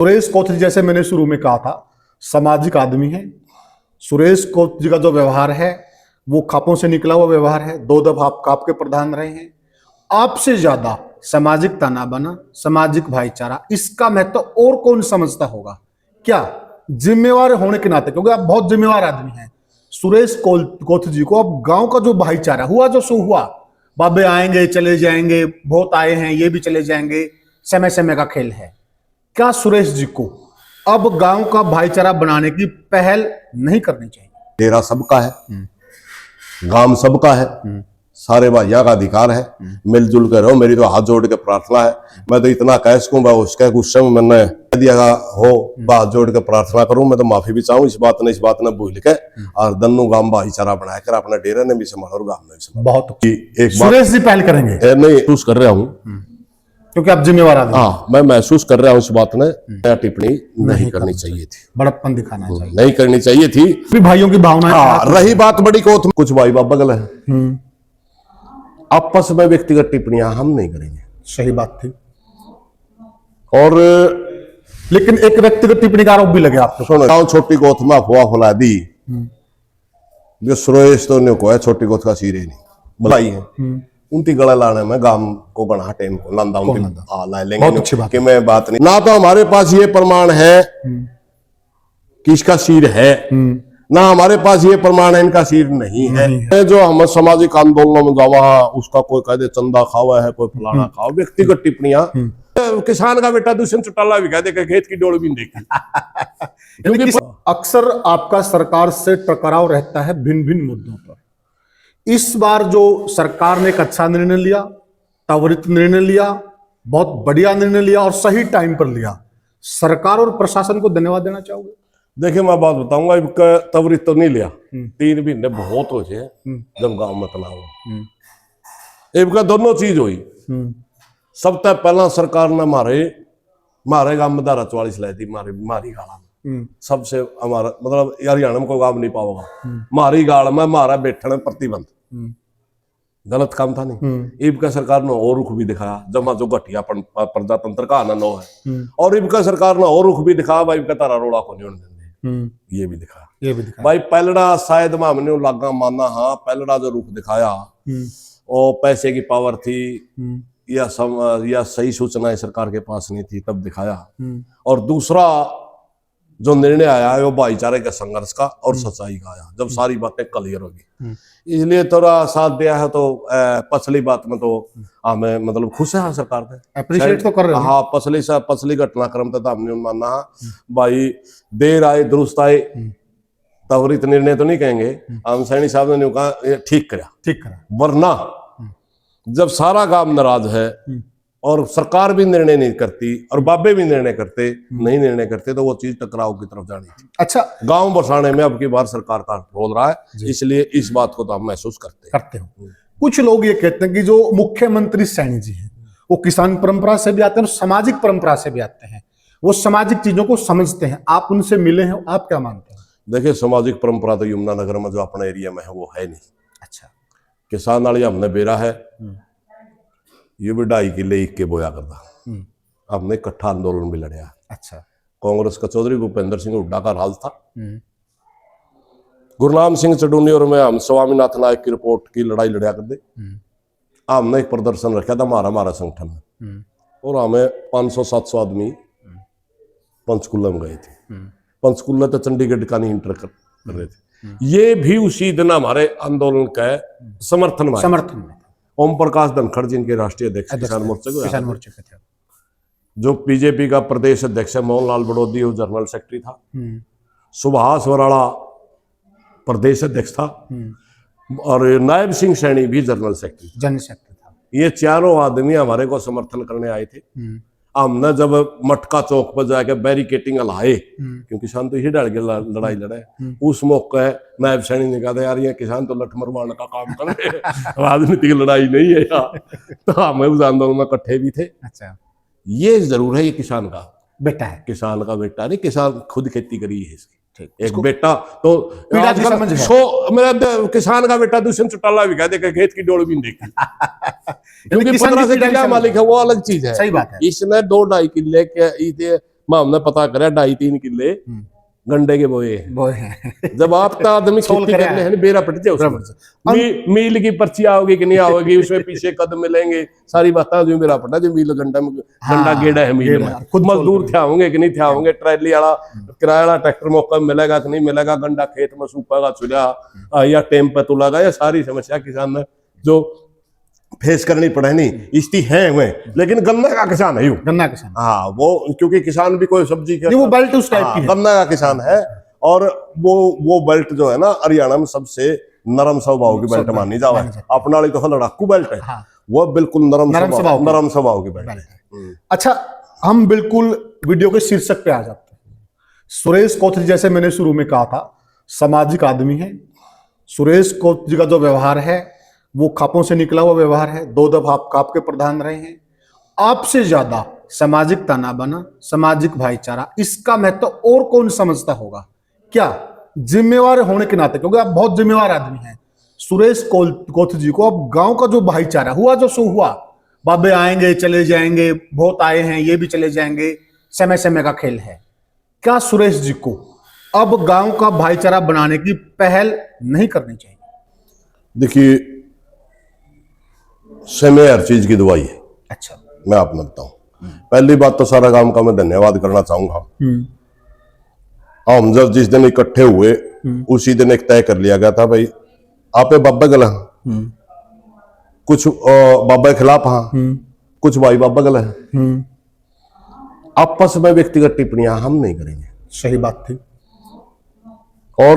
सुरेश कोथ जैसे मैंने शुरू में कहा था, सामाजिक आदमी है। सुरेश कोथ जी का जो व्यवहार है वो खापों से निकला हुआ व्यवहार है। 2 दफा आप काप के प्रधान रहे हैं। आपसे ज्यादा सामाजिक ताना बाना, सामाजिक भाईचारा, इसका महत्व और कौन समझता होगा क्या? जिम्मेवार होने के नाते, क्योंकि आप बहुत जिम्मेवार आदमी हैं। सुरेश कोथ जी को अब गांव का जो भाईचारा हुआ जो सो हुआ, बाबे आएंगे चले जाएंगे, बहुत आए हैं ये भी चले जाएंगे, समय समय का खेल है। क्या सुरेश जी को अब गांव का भाईचारा बनाने की पहल नहीं करनी चाहिए? डेरा सबका है, गांव सबका है, सारे भाइयों का अधिकार है, मिलजुल कर रहो। मेरी तो हाथ जोड़ के प्रार्थना है। मैं तो इतना कह सकूं, उसके गुस्से में मैंने दिया हो, हाथ जोड़ के प्रार्थना करूं। मैं तो माफी भी चाहूं इस बात ने भूल के, और दन्नू गांव भाईचारा बनाकर अपने डेरे ने भी संभाला और गांव में भी संभाला। बहुत एक सुरेश जी पहल करेंगे? नहीं महसूस कर रहा हूँ, क्योंकि आप जिम्मेवार आदमी। हाँ, मैं महसूस कर रहा हूँ इस बात ने टिप्पणी नहीं करनी चाहिए थी, बड़प्पन दिखाना चाहिए, नहीं करनी चाहिए थी। भाइयों की भावना। रही बात बड़ी कोथ, कुछ भाई बाबा बगल है, आपस में व्यक्तिगत टिप्पणियां हम नहीं करेंगे। सही बात थी। और लेकिन एक व्यक्तिगत टिप्पणी का आरोप भी लगे आपको। सुनो, छोटी गोथ में अफवाह फैला दी जो सुरेश तो ने को है, छोटी गोथ का सीरे नहीं बुलाई है, उनकी गला लाने में गांव को गणा टेम को नंदा उनके ला लेंगे कि मैं बात नहीं। ना तो हमारे पास ये प्रमाण है कि इसका सिर है, ना हमारे पास ये प्रमाण है इनका सिर नहीं है। जो हम सामाजिक आंदोलनों में जावा, उसका कोई कह दे चंदा खावा है, कोई फलाना खावा, व्यक्तिगत टिप्पणियां। किसान का बेटा दूसरे चुटाला भी कह दे कि खेत की डोल भी देखी। क्योंकि अक्सर आपका सरकार से टकराव रहता है भिन्न भिन्न मुद्दों पर। इस बार जो सरकार ने एक अच्छा निर्णय लिया, त्वरित निर्णय लिया, बहुत बढ़िया निर्णय लिया और सही टाइम पर लिया, सरकार और प्रशासन को धन्यवाद देना चाहोगे? देखिए, मैं बात बताऊंगा, इनका त्वरित तो नहीं लिया, 3 महीने बहुत हो गए जब गांव में तनाव। इनका दोनों चीज हुई। सबसे पहला सरकार ने मारे गांव में धारा 44 लाई थी, मारी गाला में। सबसे हमारा मतलब हरियाणा में कोई गांव नहीं पाओगा, मारी गाल में मारा बैठने प्रतिबंध, गलत काम था नहीं। इनका सरकार ने और रुख भी दिखाया, जमा जो घटिया प्रजातंत्र का आनंद है, और इनका सरकार ने और रुख भी दिखाया भाई, इनका तारा रोड़ा को नहीं होने देंगे, ये भी दिखाया भाई। पहलड़ा शायद हमने लागा माना, हाँ पहलड़ा जो रुख दिखाया और पैसे की पावर थी या सही सूचनाएं सरकार के पास नहीं थी, तब दिखाया। और दूसरा जो निर्णय आया है वो भाईचारे के संघर्ष का और सच्चाई का आया, जब सारी बातें क्लियर होगी। इसलिए थोड़ा साथ दिया है। तो पछली बात में तो हमें मतलब खुश है सरकार पे, अप्रिशिएट तो कर रहे हैं। हाँ, पछली घटनाक्रम तक हमने माना भाई, देर आए दुरुस्त आए, त्वरित निर्णय तो नहीं कहेंगे हम। सैनी साहब ने कहा ठीक करा, वरना जब सारा गांव नाराज है और सरकार भी निर्णय नहीं करती और बाबे भी निर्णय करते तो वो चीज टकराव की तरफ जानी थी। अच्छा, गांव बसाने में अब की बार सरकार का रोल रहा है, इसलिए इस बात को तो हम महसूस करते हो। कुछ लोग ये कहते हैं कि जो मुख्यमंत्री सैनी जी हैं वो किसान परंपरा से भी आते हैं और सामाजिक परंपरा से भी आते हैं, वो सामाजिक चीजों को समझते हैं। आप उनसे मिले हैं, आप क्या मानते हैं? देखिए, सामाजिक परंपरा तो यमुनानगर में जो अपने एरिया में है वो है नहीं। अच्छा, किसान वाली हमने बेरा है, ये भी 2.5 किले के बोया करता, हमने इकट्ठा आंदोलन भी लड़या। अच्छा, कांग्रेस का चौधरी भूपेंद्र सिंह हुड्डा का राज था, गुरनाम सिंह चडूनी और मैं, हम स्वामीनाथ नायक की रिपोर्ट की लड़ाई लड़या कर दे। हमने एक प्रदर्शन रखा था हमारा संगठन में, और हमें 500-700 आदमी पंचकुला में गए थे। पंचकुला तो चंडीगढ़ का नहीं इंटर कर रहे थे। ये भी उसी दिन हमारे आंदोलन का समर्थन में ओम प्रकाश धनखड़ जिनके राष्ट्रीय अध्यक्ष किसान मोर्चे के थे, जो बीजेपी का प्रदेश अध्यक्ष है मोहनलाल बड़ोदी, वो जनरल सेक्रेटरी था, सुभाष वराड़ा प्रदेश अध्यक्ष था, और नायब सिंह सैनी भी जनरल सेक्रेटरी था। ये चारों आदमी हमारे को समर्थन करने आए थे। हमने जब मटका चौक पर जाकर बैरिकेटिंग हलाए, क्योंकि किसान तो ही डर के लड़ाई लड़े, उस मौके नायब सैनी ने कहा यार ये किसान तो लठ मरवाने का काम कर रहे, राजनीतिक लड़ाई नहीं है यार। तो हमें उस आंदोलन में इकट्ठे भी थे। अच्छा, ये जरूर है, ये किसान का बेटा है, किसान का बेटा नहीं, किसान खुद खेती करी है इसकी, एक बेटा तो मेरा किसान का बेटा दूसरे चुटाला भी कह दे खेत की डोल भी नहीं देखी। क्योंकि 15 से किला मालिक है, वो अलग चीज है। सही बात है। इसने 2-2.5 किले के मैं हमने पता करा 2.5-3 किले गंडे के बोए हैं। वो है जब आपका आदमी सोल खेती करे करने हैं। हैं बेरा पट जाए उसमें मील की पर्ची आओगी कि नहीं आओगी, उसमें पीछे कदम मिलेंगे, सारी बातें जो मेरा पटा जो मील गंडा गंडा गेड़ा है मील में, खुद मजदूर थे होंगे कि नहीं थे होंगे, ट्रैली वाला किराया वाला ट्रैक्टर मौका मिलेगा कि नहीं मिलेगा, गंडा खेत में सूखेगा चुला या टेम पे तुलागा, या सारी समस्या किसान ने जो फेस करनी पड़े नहीं इसकी है वे, लेकिन गन्ना का किसान है गन्ना किसान। हाँ वो क्योंकि किसान भी कोई सब्जी के वो बेल्ट उस टाइप की है। गन्ना का किसान है, और वो बेल्ट जो है ना हरियाणा में सबसे नरम स्वभाव की बेल्ट मानी जावे। अपना वाली तो लड़ाकू बेल्ट है, वो बिल्कुल नरम स्वभाव की बेल्ट है। अच्छा, हम बिल्कुल वीडियो के शीर्षक पे आ जाते हैं। सुरेश कोथली, जैसे मैंने शुरू में कहा था, सामाजिक आदमी है। सुरेश कोथली का जो व्यवहार है वो खापों से निकला हुआ व्यवहार है। 2 दफा आप काप के प्रधान रहे हैं। आपसे ज्यादा सामाजिक ताना बाना, सामाजिक भाईचारा, इसका महत्व और कौन समझता होगा? क्या जिम्मेवार होने के नाते, क्योंकि आप बहुत जिम्मेवार आदमी हैं, सुरेश कोथली जी को अब गांव का जो भाईचारा हुआ जो सो हुआ, बाबे आएंगे चले जाएंगे, बहुत आए हैं ये भी चले जाएंगे, समय समय का खेल है, क्या सुरेश जी को अब गांव का भाईचारा बनाने की पहल नहीं करनी चाहिए? देखिए, समय हर चीज की दवाई है। अच्छा, मैं आपको बताऊं, पहली बात तो सारा गांव का मैं धन्यवाद करना चाहूंगा। हम जब जिस दिन इकट्ठे हुए उसी दिन एक तय कर लिया गया था, भाई आपे बाबा गला, कुछ बाबा के खिलाफ, हाँ कुछ भाई बाबा गला है, आपस में व्यक्तिगत टिप्पणियां हम नहीं करेंगे। सही बात थी। और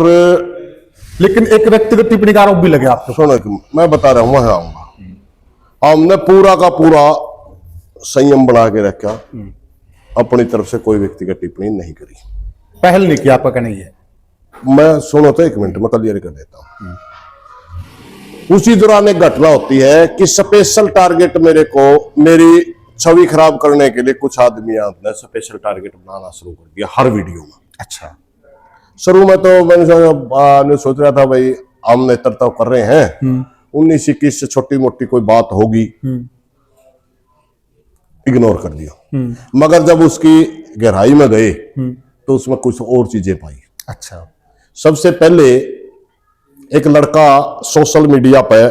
लेकिन एक व्यक्तिगत टिप्पणी का आरोप भी लगे आपको। सुनो, मैं बता रहा हूं, वहां आऊंगा। हमने पूरा का पूरा संयम बना के रखा, अपनी तरफ से कोई व्यक्तिगत टिप्पणी नहीं करी, पहल नहीं किया, आपका कहना ही है। मैं सुनो तो 1 मिनट मैं क्लियर कर देता हूं। उसी दौरान एक घटना होती है कि स्पेशल टारगेट मेरे को, मेरी छवि खराब करने के लिए कुछ आदमी आपने स्पेशल टारगेट बनाना शुरू कर दिया हर वीडियो में। अच्छा, शुरू में तो मैंने सोच रहा था भाई हम नेतृत्व कर रहे हैं, 19-21 से छोटी मोटी कोई बात होगी इग्नोर कर दिया, मगर जब उसकी गहराई में गए तो उसमें कुछ और चीजें पाई। अच्छा, सबसे पहले एक लड़का सोशल मीडिया पे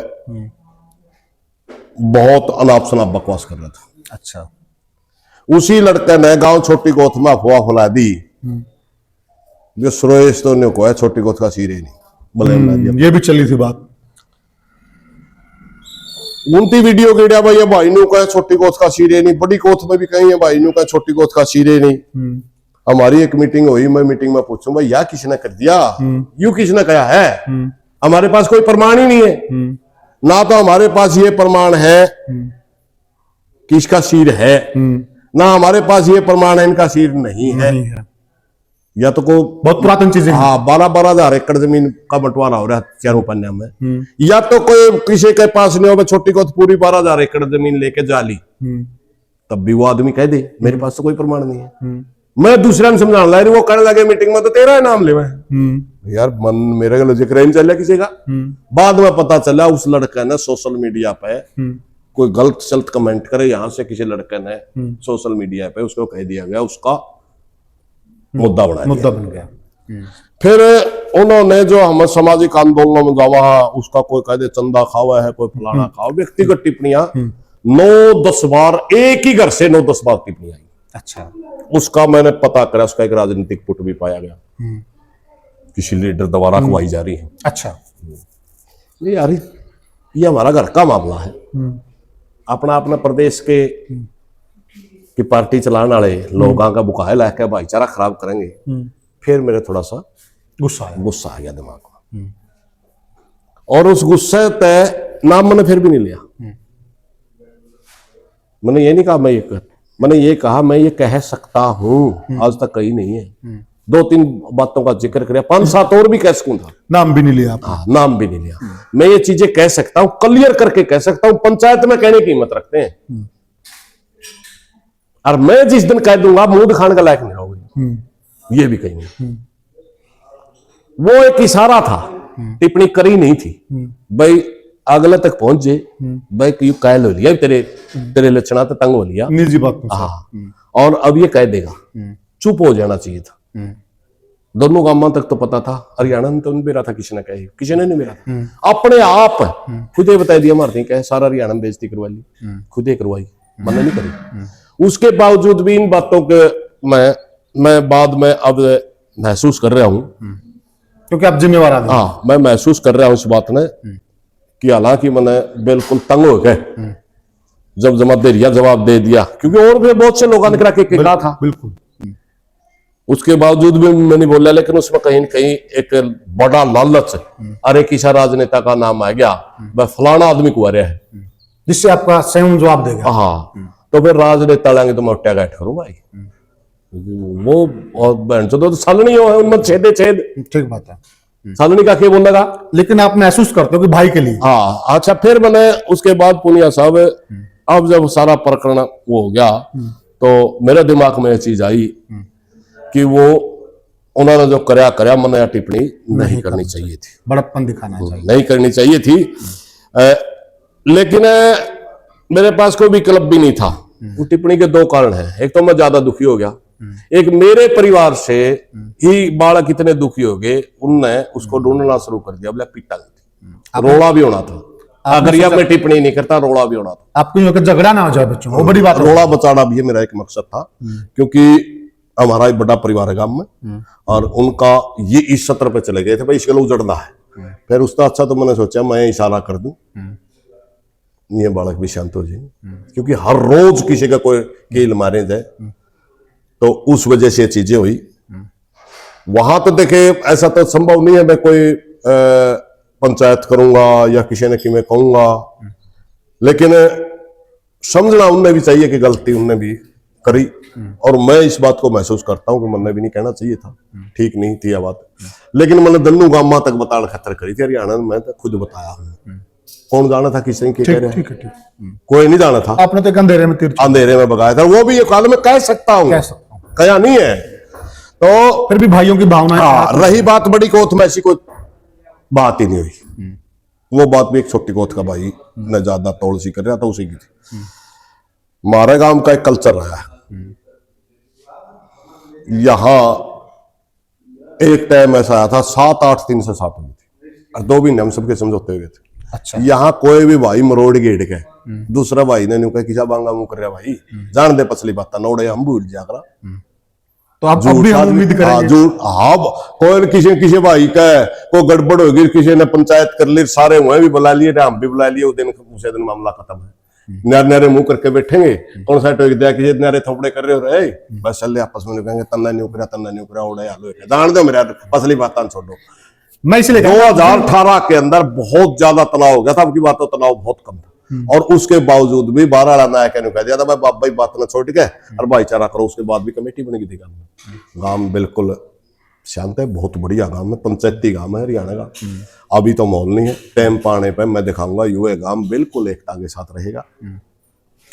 बहुत अनाप शनाप बकवास कर रहा था। अच्छा, उसी लड़के ने गांव छोटी गोथ में अफवाह फैला दी जो सुरेश तो ने को है छोटी गोथ का सीरे नहीं, ये भी चली थी बात। उनती वीडियो गेड़ा भाई भाई नु का छोटी गोथ का सीरे नहीं, बड़ी गोथ में भी कहीं है भाई नु का छोटी गोथ का सीरे नहीं। हमारी एक मीटिंग हुई, मैं मीटिंग में पूछूं भाई या किसने कर दिया, यू किसने कहा है, हमारे पास कोई प्रमाण ही नहीं है, ना तो हमारे पास ये प्रमाण है कि इसका सिर है, ना हमारे पास ये प्रमाण है इनका सिर नहीं है। या तो को बहुत पुरातन चीजें, हाँ 12-12 हजार एकड़ जमीन का बंटवारा हो रहा है चारों पन्ने में, या तो कोई किसी के पास नहीं हो, छोटी को तो पूरी 12,000 एकड़ जमीन लेके जा ली, तब भी वो आदमी कह दे मेरे पास तो कोई प्रमाण नहीं है। मैं दूसरा ने समझाने लगा, वो कहने लगे मीटिंग में तो तेरा ही नाम ले यार, मन मेरे गले जिक्र नहीं चल किसी का। बाद में पता चला उस लड़के ने सोशल मीडिया पे कोई गलत सलत कमेंट करे, यहां से किसी लड़के ने सोशल मीडिया पे उसको कह दिया गया, उसका मुद्दा बन गया। फिर उन्होंने जो हम सामाजिक आंदोलनों में जावा, उसका कोई कह दे चंदा खावा है, कोई फलाना खावा, व्यक्तिगत टिप्पणियां 9-10 बार, एक ही घर से 9-10 बार टिप्पणियां आई। अच्छा, उसका मैंने पता करा, उसका एक राजनीतिक पुट भी पाया गया, किसी लीडर द्वारा अखवाई जा रही है। अच्छा, ये यार ये हमारा घर का मामला है, अपना अपना प्रदेश के कि पार्टी चलाने वाले लोगों का बुकाया लाके भाईचारा खराब करेंगे। फिर मेरे थोड़ा सा गुस्सा आ गया दिमाग में, और उस गुस्से तय नाम मैंने फिर भी नहीं लिया। मैंने ये नहीं कहा मैंने ये कहा मैं ये कह सकता हूं, आज तक कही नहीं है। 2-3 बातों का जिक्र किया, 5-7 और भी कह सकूं था, नाम भी नहीं लिया। हाँ, नाम भी नहीं लिया। मैं ये चीजें कह सकता हूं, क्लियर करके कह सकता हूं, पंचायत में कहने की हिम्मत रखते हैं। और मैं जिस दिन कह दूंगा मुंह दिखाने का लायक नहीं रहोगे, ये भी कहीं नहीं। वो एक इशारा था, टिप्पणी करी नहीं थी, भाई अगले तक पहुंच जे, भाई क्यों कायल हो लिया, तेरे लक्षणा तो तंग हो लिया, निजी बात। हाँ, और अब ये कह देगा चुप हो जाना चाहिए था। दोनों गांवों तक तो पता था, हरियाणा में तो नहीं मेरा था, किसी ने कहे, किसी ने नहीं मेरा था, अपने आप खुद ही बता दिया मारती कहे सारा हरियाणा में बेइज्जती करवा ली, खुद ही करवाई, मैंने नहीं करी। उसके बावजूद भी इन बातों के मैं बाद में अब महसूस कर रहा हूं, क्योंकि आप जिम्मेवार आदमी। हाँ, मैं महसूस कर रहा हूं इस बात ने कि हालांकि मैंने बिल्कुल तंग हो गए जब जवाब दे दिया, क्योंकि और भी बहुत से लोगों ने करा के कहा था, बिल्कुल। उसके बावजूद भी मैंने बोला, लेकिन उसमें कहीं न कहीं एक बड़ा लालच, अरे किसा राजनेता का नाम आ गया, वह फलाना आदमी को आ रहा है, जिससे आपका स्वयं जवाब देगा। हाँ, तो फिर राजनेता लेंगे तो मैं उट्टा गाइट करूं भाई, वो और बहन तो सालनी हो है उनमें छेद। ठीक बात है। सालनी का क्या बोलेगा, लेकिन आप महसूस करते हो कि भाई के लिए। हाँ। अच्छा, फिर मैंने उसके बाद पुनिया साहब, अब जब सारा प्रकरण वो हो गया तो मेरे दिमाग में यह चीज आई कि वो उन्होंने जो करया मैंने यह टिप्पणी नहीं करनी चाहिए थी, बड़प्पन दिखाना चाहिए, नहीं करनी चाहिए थी। लेकिन मेरे पास कोई विकल्प भी नहीं था। वो टिप्पणी के दो कारण हैं, एक तो मैं ज्यादा दुखी हो गया, एक मेरे परिवार से ही बालक इतने दुखी हो गए, उनने उसको ढूंढना शुरू कर दिया, बोले पीटा गई, रोड़ा भी होना था, अगर यह मैं टिप्पणी नहीं करता रोड़ा भी होना था। आपको यूं कि झगड़ा ना हो जाए बच्चों, वो बड़ी बात है। रोड़ा बचाना भी मेरा एक मकसद था, क्योंकि हमारा एक बड़ा परिवार है गांव में, और उनका ये इस सत्र पे चले गए थे भाई इसके लिए उजड़ना है। फिर उसका अच्छा तो मैंने सोचा मैं इशारा कर दूं, ये बालक भी शांत हो जाए, क्योंकि हर रोज किसी का कोई कील मारे जाए, तो उस वजह से चीजें हुई। वहां तो देखे ऐसा तो संभव नहीं है मैं कोई पंचायत करूंगा या किसी ने कि मैं कहूंगा, लेकिन समझना उनने भी चाहिए कि गलती उनने भी करी, और मैं इस बात को महसूस करता हूं कि मैंने भी नहीं कहना चाहिए था, ठीक नहीं थी यह बात, लेकिन मैंने दन्नू गामा तक बताने खतर करी थी हरियाणा में, मैं तो खुद बताया हूं, कौन जाना था किसी ने कह रहे हैं, कोई नहीं जाना था, आपने तो अंधेरे में तीर अंधेरे में भगाया था, वो भी ये काल में कह सकता हूं, कहा नहीं है। तो फिर भी भाइयों की भावना रही बात बड़ी कोत में, ऐसी कोई बात ही नहीं हुई, वो बात भी एक छोटी कोत का भाई ने ज्यादा तोड़ सी कर रहा था, उसी की थी। हमारे गांव का एक कल्चर रहा है, यहां एक टाइम ऐसा आया था 7-8 दिन से 7 हुई थी, और 2 महीने हम सबके समझौते हुए थे। अच्छा। यहाँ कोई भी भाई मरोड़ गेड़ के दूसरा भाई ने नुका किसा बांगा मुंह कर रहा भाई, जान दे पसली बात नोड़े हम भूल जाकर, तो आप अब भी हम उम्मीद करेंगे। हाँ, कोई किसी भाई का कोई गड़बड़ होगी, किसी ने पंचायत कर ली, सारे वह भी बुला लिए, हम भी बुला लिए, उसे दिन मामला खत्म है, नारे मुंह करके बैठेंगे, कौन सा टोक दिया कि नारे थोपड़े कर रहे हो रहे, बस चल आपस में कहेंगे तन्ना नहीं उकरा उड़े आलो, जान दो मेरा पसली बात छोड़ो। मैं इसलिए 2018 के अंदर बहुत ज्यादा तनाव हो गया था, अब की बात तो तनाव बहुत कम था, और उसके बावजूद भी 12 नायक ने कह दिया था भाई बाबा बात ना छोड़ के और भाईचारा करो, उसके बाद भी कमेटी बनेगी थी गांव में। गांव बिल्कुल शांत है, बहुत बढ़िया गांव है, पंचायती गांव है हरियाणा का। अभी तो माहौल नहीं है, टाइम पाने पर मैं दिखाऊंगा युवा गांव बिल्कुल एकता के साथ रहेगा,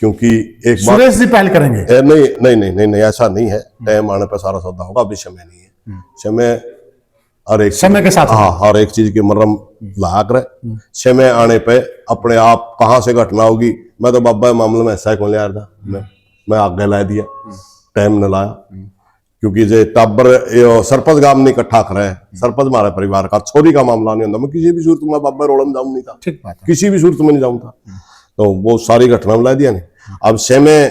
क्योंकि एक बात सुरेश जी पहल करेंगे। नहीं ऐसा नहीं है, टाइम आने पर सारा सौदा होगा, अभी समय नहीं है, समय और एक समय के साथ, हाँ, हर एक चीज की मरम लाग रहे, समय आने पे अपने आप कहां से घटना होगी। मैं तो बाबा मामले में ऐसा कौन लिया था, मैं आगे ला दिया, टाइम न लाया, क्योंकि जे टाबर सरपंच गांव नहीं इकट्ठा करे, सरपंच हमारे परिवार का छोरी का मामला नहीं होता, मैं किसी भी सूरत में बाबा रोड़ा में जाऊं नहीं था, ठीक बात है, किसी भी सूरत में नहीं जाऊं था, तो वो सारी घटना में ला दिया नहीं। अब समय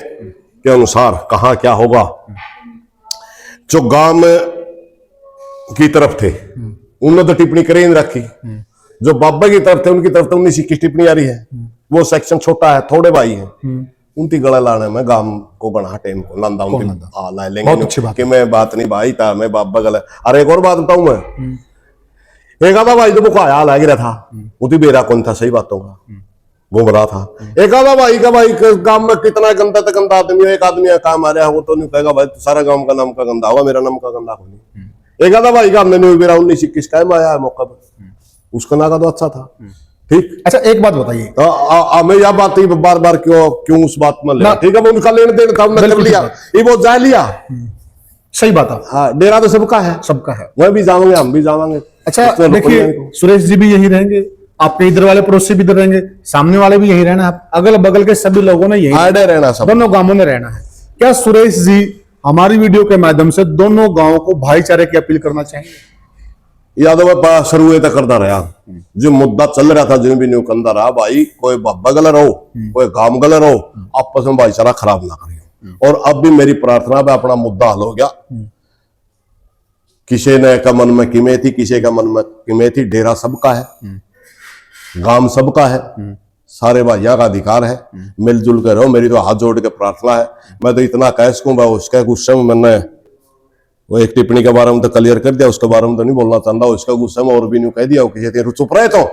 के अनुसार कहाँ क्या होगा, जो गांव की तरफ थे उन्होंने तो टिप्पणी करे नहीं रखी, जो बाबा की तरफ थे उनकी तरफ तो 19-21 टिप्पणी आ रही है, वो सेक्शन छोटा है, थोड़े भाई हैं, उनकी गला लाने में गांव को गणा टाइम को लांदा उनकी ला लेंगे कि मैं बात नहीं भाई था, मैं बाबा गला। अरे एक और बात बताऊं मैं, एक आधा भाई तो मुझको आया लग रहा था, उती बेरा कौन था, सही बातों का घूम रहा था, एक आधा भाई का भाई गांव में कितना गंदा तक गंदा आदमी, एक आदमी काम आ रहा है, वो तो नहीं कहेगा भाई सारा गांव का नाम का गंदा होगा, मेरा नाम का गंदा होगा। एक आधा भाई का हमने नहीं बेरा 19-21 कायम आया है मौका पर, उसका नाका तो अच्छा था, ठीक। अच्छा एक बात बताइए, मैं यह बात बार बार क्यों उस बात में ले, ठीक है, मैं उनका लेने देना था, हमने कर लिया, ये वो जाए लिया, सही बात है, हाँ, डेरा तो सबका है, वह भी जाएंगे, हम भी जाएंगे। अच्छा देखिए, सुरेश जी भी यही रहेंगे, आपके इधर वाले पड़ोसी भी इधर रहेंगे, सामने वाले भी यही रहना है, अगल बगल के सभी लोगों ने यही रहना, सब दोनों गांवों में रहना है। क्या सुरेश जी हमारी वीडियो के माध्यम से दोनों गांवों को भाईचारे की अपील करना चाहेंगे। यादव शुरू तक करता रहा, जो मुद्दा चल रहा था जो भी न्यू कंदा रहा भाई, कोई बाबा गलत रहो कोई गांव गलत रहो, आपस में भाईचारा खराब ना करियो। और अब भी मेरी प्रार्थना है, अपना मुद्दा हल हो गया। किसी ने का मन में किमे थी, किसी का मन में किमे थी, डेरा सबका है, गांव सबका है, सारे भाइयों का अधिकार है, मिलजुल कर रहो। मेरी तो हाथ जोड़ के प्रार्थना है। मैं तो इतना कह सकूं भाई, उसका गुस्से में मैंने वो एक टिप्पणी के बारे में तो क्लियर कर दिया, उसके बारे में तो नहीं बोलना चाहता। उसका गुस्से में और भी नहीं कह दिया, किसी चुप रहे तो,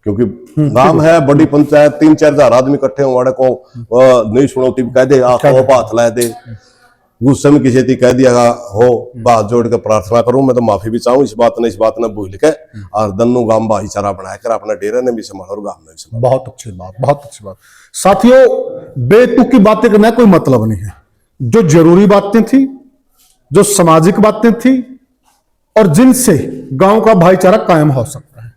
क्योंकि गांव है, बड़ी पंचायत, 3-4 हजार आदमी इकट्ठे होने को नहीं सुनो टिप कह दे, हाथ ला दे, गुस्से में किसी कह दिया हो। बात जोड़ के प्रार्थना करूं, मैं तो माफी भी चाहूं, इस बात ने भूल के और दन्नू गांव भाईचारा बनाकर अपने डेरे ने भी संभाला और गांव में भी संभाला। बहुत अच्छी बात, बहुत अच्छी बात। साथियों, बेतुकी बातें करना कोई मतलब नहीं है। जो जरूरी बातें थी, जो सामाजिक बातें थी और जिनसे गांव का भाईचारा कायम हो सकता है,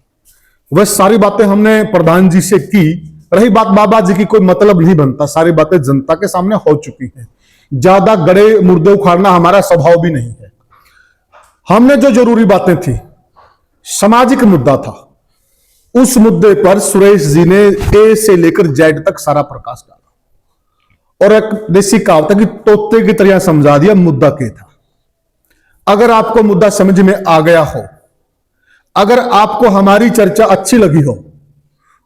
वह सारी बातें हमने प्रधान जी से की। रही बात बाबा जी की, कोई मतलब नहीं बनता, सारी बातें जनता के सामने हो चुकी हैं। ज्यादा गड़े मुर्दे उखाड़ना हमारा स्वभाव भी नहीं है। हमने जो जरूरी बातें थी, सामाजिक मुद्दा था, उस मुद्दे पर सुरेश जी ने ए से लेकर जेड तक सारा प्रकाश डाला और एक देसी कहावत है कि तोते की तरह समझा दिया मुद्दा क्या था। अगर आपको मुद्दा समझ में आ गया हो, अगर आपको हमारी चर्चा अच्छी लगी हो,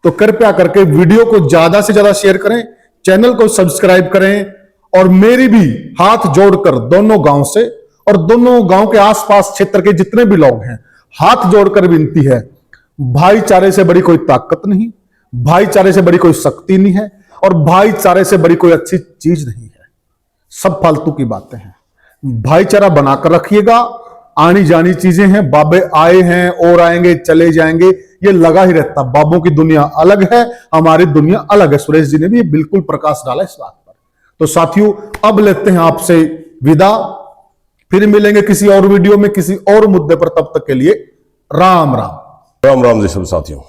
तो कृपया करके वीडियो को ज्यादा से ज्यादा शेयर करें, चैनल को सब्सक्राइब करें और मेरी भी हाथ जोड़कर दोनों गांव से और दोनों गांव के आसपास क्षेत्र के जितने भी लोग हैं, हाथ जोड़कर विनती है, भाईचारे से बड़ी कोई ताकत नहीं, भाईचारे से बड़ी कोई शक्ति नहीं है और भाईचारे से बड़ी कोई अच्छी चीज नहीं है। सब फालतू की बातें हैं। भाईचारा बनाकर रखिएगा। आनी जानी चीजें हैं, बाबे आए हैं और आएंगे चले जाएंगे, ये लगा ही रहता। बाबों की दुनिया अलग है, हमारी दुनिया अलग है। सुरेश जी ने भी बिल्कुल प्रकाश डाला इस बात पर। तो साथियों, अब लेते हैं आपसे विदा, फिर मिलेंगे किसी और वीडियो में किसी और मुद्दे पर। तब तक के लिए राम राम। राम राम जी सब साथियों।